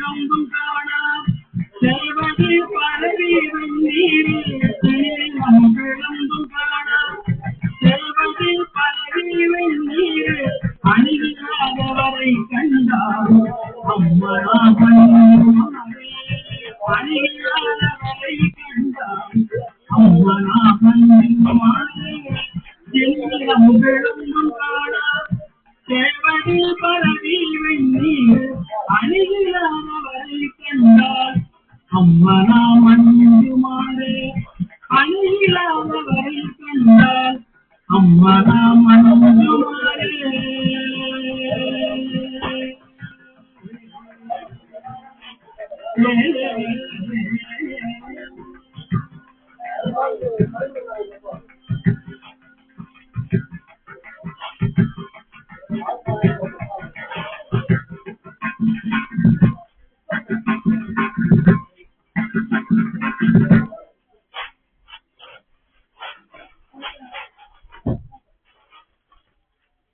விளங்கும் காணா செல்வதி பரவி வெண்ணீரில் தெளிவம் விளங்கும் காணா செல்வதி பரவி வெண்ணீர் அணியாதவரை கண்டார் அம்மனா பணியாதவரை கண்டார் அம்மனா செல்வம் விளங்கும் காணா செல்வதி பரவி வெண்ணீர் அணியாதவரை கண்டார் அம்மனா மஞ்சுமாறே அணியாதவரை கண்டார் அம்மனா மஞ்சுமாறே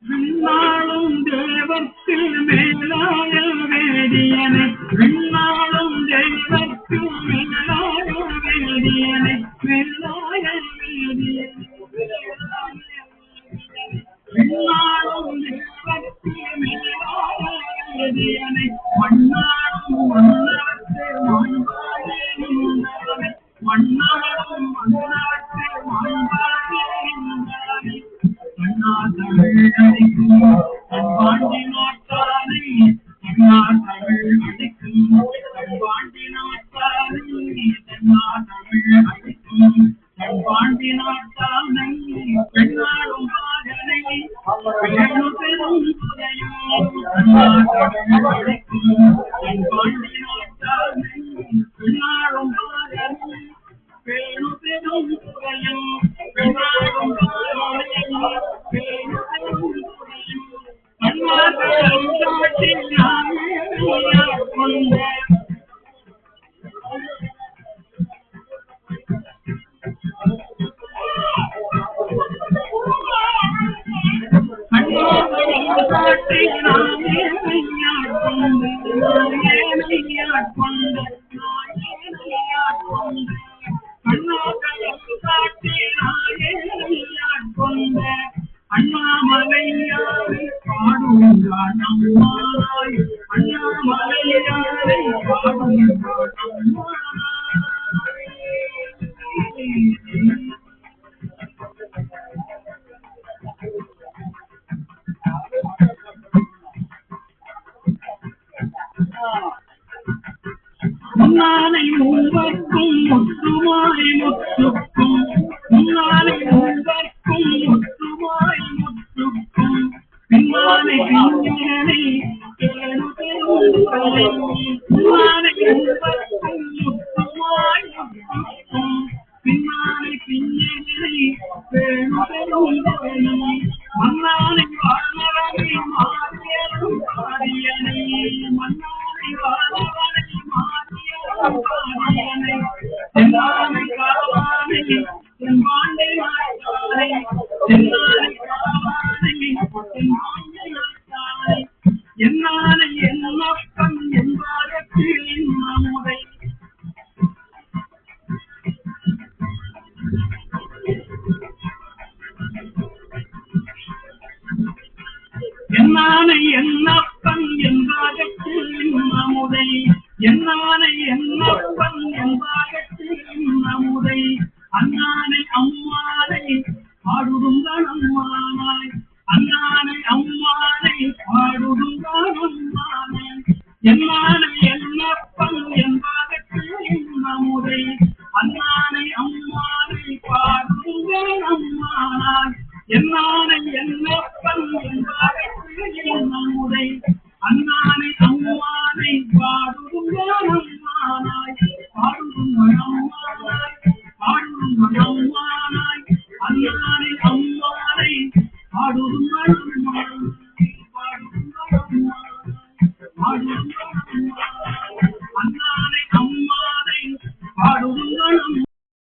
விண்ணாளும் தேவத்தில் மேலாய வேதியனை விண்ணாளும் தேவத்தில் மேலாய வேதியனை மேலாய வேதியனை விண்ணாளும் தேவத்தில் மேலாய வேதியனை மண்ணாளும் மன்னவத்து மாண்பாயே நின்றவனை மண்ணாளும் மன்னவத்து மாண்பாயே நின்றவனை அண்ணா தமிழ் அடிக்கும் அன்பாண்டி நாட்டானை அண்ணா தமிழ் அடிக்கும் அன்பாண்டி நாட்டானை அண்ணா தமிழ் அடிக்கும் அன்பாண்டி நாட்டானை பெண்ணாடும் பாதனை வேணு பெரும் துறையும் அண்ணா தமிழ் அடிக்கும் அன்பாண்டி நாட்டானை பெண்ணாடும் பாதனை வேணு பெரும் துறையும் பெண்ணாடும் அண்ணாமலையாரை பாடுகிறான் அம்மாய் அண்ணாமலையாரை பாடுகிறான் அம்மாய் முன்னானை மூவர்க்கும் முத்துமாய் முத்துக்கும் முன்னானை மூவர்க்கும் முத்துமாய் முத்துக்கும் பின்னானை பின்னனை கேடு பெரும் முன்னானை மூவர்க்கும் முத்துமாய் முத்துக்கும் பின்னானை பின்னனை கேடு பெரும் மன்னானை வாழ்வனை மாறியரும் பாரியனை மன்னானை வாழ்வனை மாறியரும் பாரியனை சென்னானை காவானை செம்பாண்டை நாட்டானை சென்னானை காவானை செம்பாண்டை நாட்டானை என்னானை என்னப்பன் என்பாரத்தில் நம்முதை என்னானை என்னப்பன் என்பாரத்தில் நம்முதை என்னானை என்னப்பன் என்பாரத்தில் நம்முதை அண்ணானை அம்மானை பாடுதுந்தான் அம்மானாய் அண்ணானை அம்மானை பாடுதுந்தான் அம்மானாய் என்னானை என்னப்பன் என்பாரத்தில் நம்முதை அண்ணானை அம்மானை பாடுதுந்தான் அம்மானாய் என்னானை என்னப்பன் என்பாரத்தில் நம்முதை அண்ணானை அம்மானை பாடுதுந்தான் அம்மானாய் பாடுதுந்தான் அம்மானாய் பாடுதுந்தான் அம்மானாய் அண்ணா